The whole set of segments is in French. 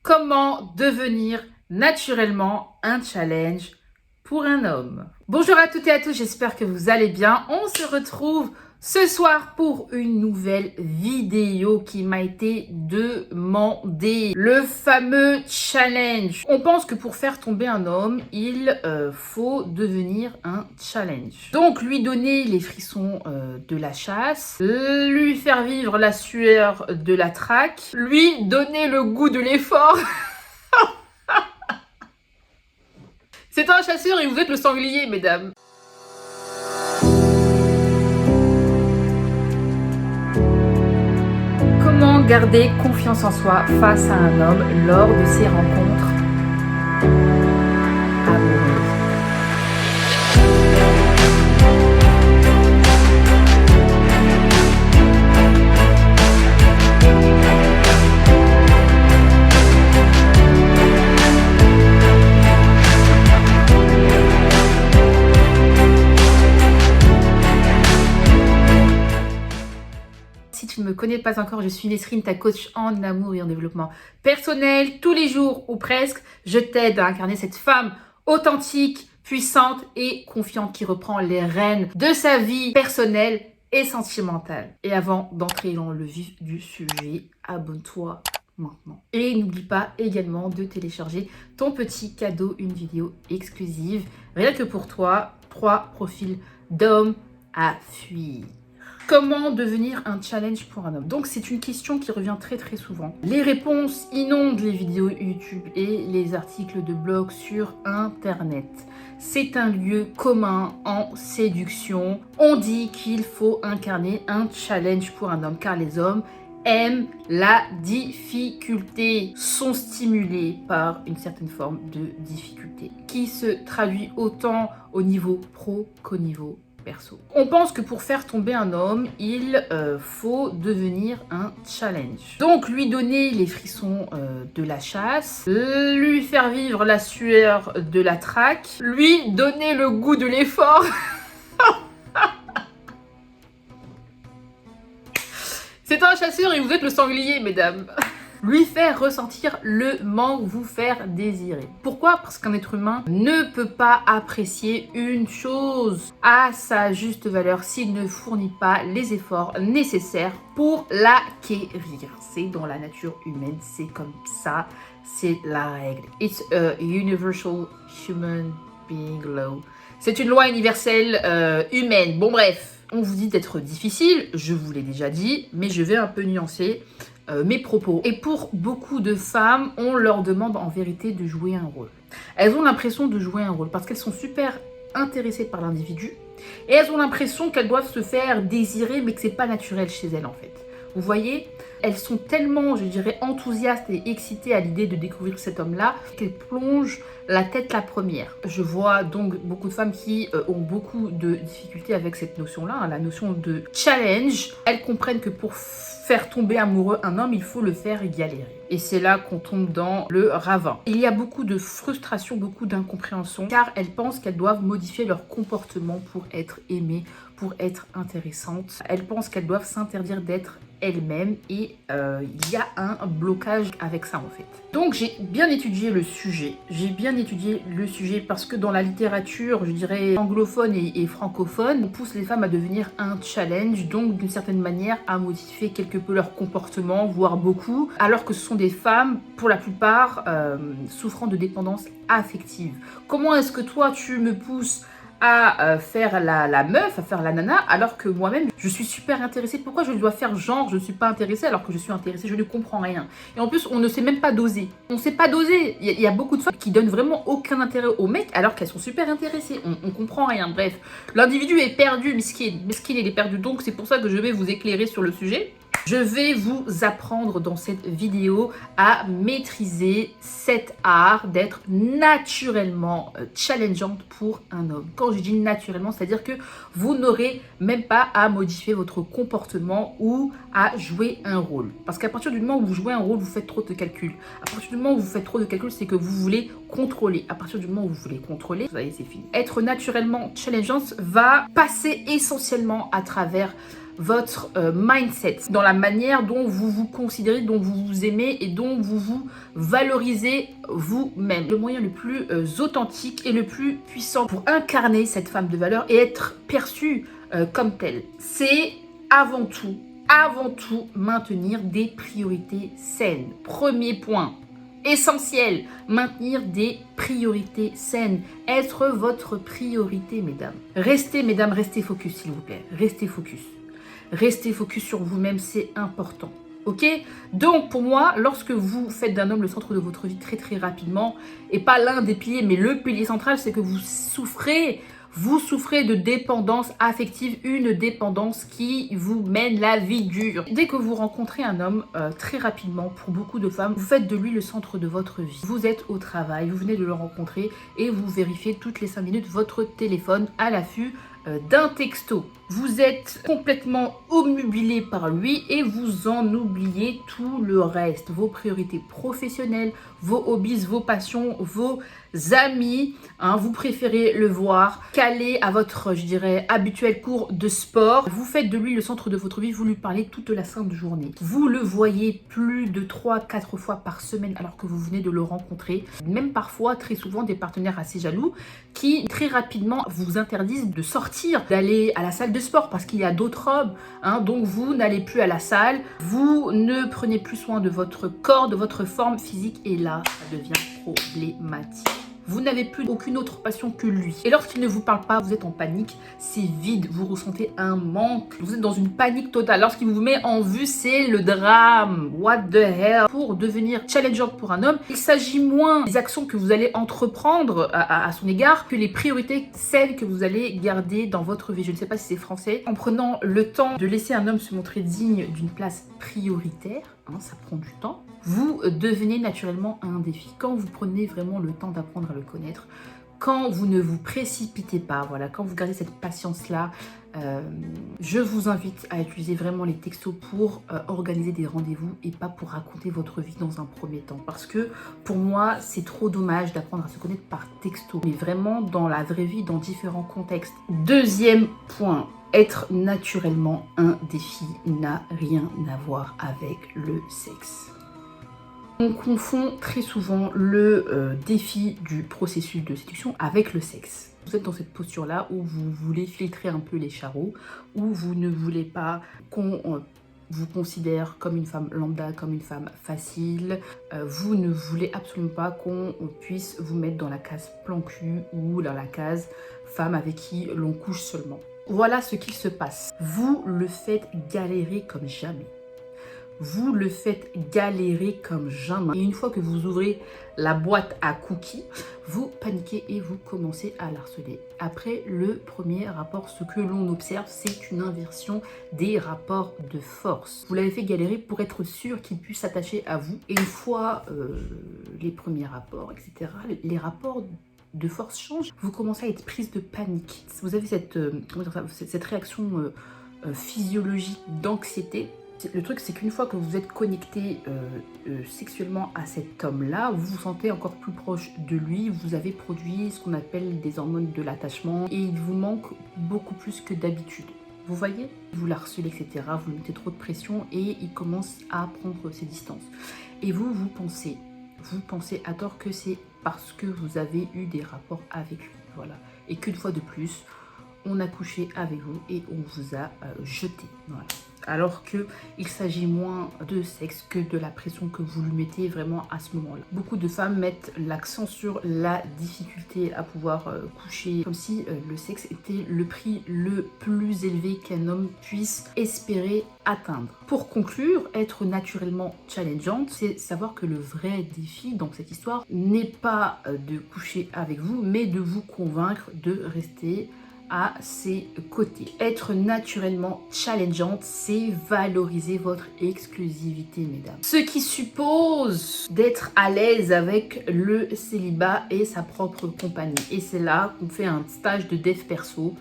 Comment devenir naturellement un challenge pour un homme? Bonjour à toutes et à tous, j'espère que vous allez bien. On se retrouve ce soir pour une nouvelle vidéo qui m'a été demandée. Le fameux challenge. On pense que pour faire tomber un homme, il faut devenir un challenge. Donc lui donner les frissons de la chasse, lui faire vivre la sueur de la traque, lui donner le goût de l'effort. C'est un chasseur et vous êtes le sanglier, mesdames. Comment garder confiance en soi face à un homme lors de ses rencontres amoureuses? Si tu ne me connais pas encore, je suis Nesrine, ta coach en amour et en développement personnel. Tous les jours ou presque, je t'aide à incarner cette femme authentique, puissante et confiante qui reprend les rênes de sa vie personnelle et sentimentale. Et avant d'entrer dans le vif du sujet, abonne-toi maintenant. Et n'oublie pas également de télécharger ton petit cadeau, une vidéo exclusive, rien que pour toi, 3 profils d'hommes à fuir. Comment devenir un challenge pour un homme? Donc c'est une question qui revient très souvent. Les réponses inondent les vidéos YouTube et les articles de blog sur Internet. C'est un lieu commun en séduction. On dit qu'il faut incarner un challenge pour un homme car les hommes aiment la difficulté, sont stimulés par une certaine forme de difficulté qui se traduit autant au niveau pro qu'au niveau perso. On pense que pour faire tomber un homme, il faut devenir un challenge. Donc lui donner les frissons de la chasse, lui faire vivre la sueur de la traque, lui donner le goût de l'effort. C'est un chasseur et vous êtes le sanglier, mesdames. Lui faire ressentir le manque, vous faire désirer. Pourquoi? Parce qu'un être humain ne peut pas apprécier une chose à sa juste valeur s'il ne fournit pas les efforts nécessaires pour l'acquérir. C'est dans la nature humaine, c'est comme ça, c'est la règle. It's a universal human being law. C'est une loi universelle humaine. Bon bref. On vous dit d'être difficile, je vous l'ai déjà dit, mais je vais un peu nuancer mes propos. Et pour beaucoup de femmes, on leur demande en vérité de jouer un rôle. Elles ont l'impression de jouer un rôle parce qu'elles sont super intéressées par l'individu et elles ont l'impression qu'elles doivent se faire désirer mais que c'est pas naturel chez elles en fait. Vous voyez, elles sont tellement, je dirais, enthousiastes et excitées à l'idée de découvrir cet homme-là qu'elles plongent la tête la première. Je vois donc beaucoup de femmes qui ont beaucoup de difficultés avec cette notion-là, la notion de challenge. Elles comprennent que pour faire tomber amoureux un homme, il faut le faire galérer. Et c'est là qu'on tombe dans le ravin. Il y a beaucoup de frustration, beaucoup d'incompréhension, car elles pensent qu'elles doivent modifier leur comportement pour être aimées, pour être intéressantes. Elles pensent qu'elles doivent s'interdire d'être elles-mêmes et il y a un blocage avec ça en fait. Donc j'ai bien étudié le sujet. Parce que dans la littérature, je dirais anglophone et francophone, on pousse les femmes à devenir un challenge, donc d'une certaine manière à modifier quelque peu leur comportement, voire beaucoup, alors que ce sont des femmes, pour la plupart, souffrant de dépendance affective. Comment est-ce que toi tu me pousses à faire la meuf, à faire la nana, alors que moi-même, je suis super intéressée. Pourquoi je dois faire genre je ne suis pas intéressée alors que je suis intéressée? Je ne comprends rien. Et en plus, on ne sait même pas doser. On ne sait pas doser. Il y a beaucoup de femmes qui donnent vraiment aucun intérêt aux mecs alors qu'elles sont super intéressées. On comprend rien. Bref, l'individu est perdu, miskin, il est perdu. Donc, c'est pour ça que je vais vous éclairer sur le sujet. Je vais vous apprendre dans cette vidéo à maîtriser cet art d'être naturellement challengeante pour un homme. Quand je dis naturellement, c'est-à-dire que vous n'aurez même pas à modifier votre comportement ou à jouer un rôle. Parce qu'à partir du moment où vous jouez un rôle, vous faites trop de calculs. À partir du moment où vous faites trop de calculs, c'est que vous voulez contrôler. À partir du moment où vous voulez contrôler, vous voyez, c'est fini. Être naturellement challengeante va passer essentiellement à travers votre mindset, dans la manière dont vous vous considérez, dont vous vous aimez et dont vous vous valorisez vous-même. Le moyen le plus authentique et le plus puissant pour incarner cette femme de valeur et être perçue comme telle, c'est avant tout, maintenir des priorités saines. Premier point. Essentiel, maintenir des priorités saines, être votre priorité, mesdames. Restez focus, s'il vous plaît. Restez focus sur vous-même, c'est important. Ok? Donc, pour moi, lorsque vous faites d'un homme le centre de votre vie très très rapidement, et pas l'un des piliers, mais le pilier central, c'est que vous souffrez de dépendance affective, une dépendance qui vous mène la vie dure. Dès que vous rencontrez un homme, très rapidement, pour beaucoup de femmes, vous faites de lui le centre de votre vie. Vous êtes au travail, vous venez de le rencontrer et vous vérifiez toutes les 5 minutes votre téléphone à l'affût d'un texto. Vous êtes complètement obnubilé par lui et vous en oubliez tout le reste. Vos priorités professionnelles, vos hobbies, vos passions, vos amis. Vous préférez le voir calé à votre, je dirais, habituel cours de sport. Vous faites de lui le centre de votre vie, vous lui parlez toute la sainte journée. Vous le voyez plus de 3-4 fois par semaine alors que vous venez de le rencontrer. Même parfois, très souvent, des partenaires assez jaloux qui très rapidement vous interdisent de sortir, d'aller à la salle de sport parce qu'il y a d'autres hommes. Donc vous n'allez plus à la salle, vous ne prenez plus soin de votre corps, de votre forme physique et là, ça devient problématique. Vous n'avez plus aucune autre passion que lui. Et lorsqu'il ne vous parle pas, vous êtes en panique, c'est vide, vous ressentez un manque. Vous êtes dans une panique totale. Lorsqu'il vous met en vue, c'est le drame. What the hell? Pour devenir challengeante pour un homme, il s'agit moins des actions que vous allez entreprendre à son égard que les priorités, celles que vous allez garder dans votre vie. Je ne sais pas si c'est français. En prenant le temps de laisser un homme se montrer digne d'une place prioritaire, ça prend du temps, vous devenez naturellement un défi. Quand vous prenez vraiment le temps d'apprendre à le connaître, quand vous ne vous précipitez pas, voilà, quand vous gardez cette patience-là, je vous invite à utiliser vraiment les textos pour organiser des rendez-vous et pas pour raconter votre vie dans un premier temps. Parce que pour moi, c'est trop dommage d'apprendre à se connaître par texto, mais vraiment dans la vraie vie, dans différents contextes. Deuxième point. Être naturellement un défi n'a rien à voir avec le sexe. On confond très souvent le défi du processus de séduction avec le sexe. Vous êtes dans cette posture-là où vous voulez filtrer un peu les charreaux, où vous ne voulez pas qu'on vous considère comme une femme lambda, comme une femme facile. Vous ne voulez absolument pas qu'on puisse vous mettre dans la case plan cul ou dans la case femme avec qui l'on couche seulement. Voilà ce qu'il se passe. Vous le faites galérer comme jamais. Vous le faites galérer comme jamais. Et une fois que vous ouvrez la boîte à cookies, vous paniquez et vous commencez à l'harceler. Après le premier rapport, ce que l'on observe, c'est une inversion des rapports de force. Vous l'avez fait galérer pour être sûr qu'il puisse s'attacher à vous. Et une fois les premiers rapports, etc., les rapports de force change, vous commencez à être prise de panique. Vous avez cette réaction physiologique d'anxiété. Le truc, c'est qu'une fois que vous êtes connecté sexuellement à cet homme-là, vous vous sentez encore plus proche de lui, vous avez produit ce qu'on appelle des hormones de l'attachement et il vous manque beaucoup plus que d'habitude. Vous voyez? Vous l'harcelez, etc. Vous lui mettez trop de pression et il commence à prendre ses distances. Et vous pensez à tort que c'est parce que vous avez eu des rapports avec lui, voilà. Et qu'une fois de plus, on a couché avec vous et on vous a jeté, voilà. Alors qu'il s'agit moins de sexe que de la pression que vous lui mettez vraiment à ce moment-là. Beaucoup de femmes mettent l'accent sur la difficulté à pouvoir coucher, comme si le sexe était le prix le plus élevé qu'un homme puisse espérer atteindre. Pour conclure, être naturellement challengeante, c'est savoir que le vrai défi dans cette histoire n'est pas de coucher avec vous, mais de vous convaincre de rester à ses côtés. Être naturellement challengeante, c'est valoriser votre exclusivité, mesdames. Ce qui suppose d'être à l'aise avec le célibat et sa propre compagnie. Et c'est là qu'on fait un stage de dev perso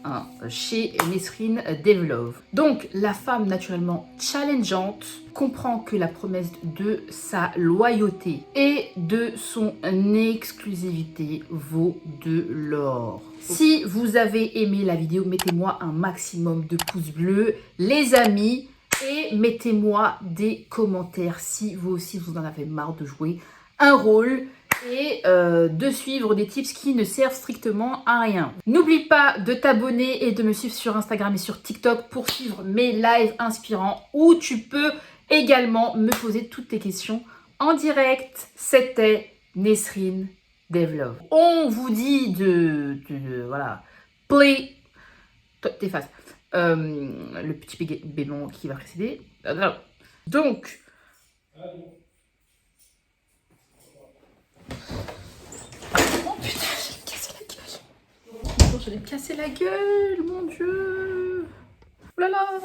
hein, chez Nesrine Devlove. Donc la femme naturellement challengeante comprend que la promesse de sa loyauté et de son exclusivité vaut de l'or. Si vous avez aimé la vidéo, mettez-moi un maximum de pouces bleus, les amis, et mettez-moi des commentaires si vous aussi vous en avez marre de jouer un rôle et de suivre des tips qui ne servent strictement à rien. N'oublie pas de t'abonner et de me suivre sur Instagram et sur TikTok pour suivre mes lives inspirants où tu peux également me poser toutes tes questions en direct. C'était Nesrine Devlove. On vous dit voilà, play, t'effaces, le petit bébé qui va précéder. Donc, oh putain, j'ai cassé la gueule. J'allais me casser la gueule, mon Dieu. Oh là là.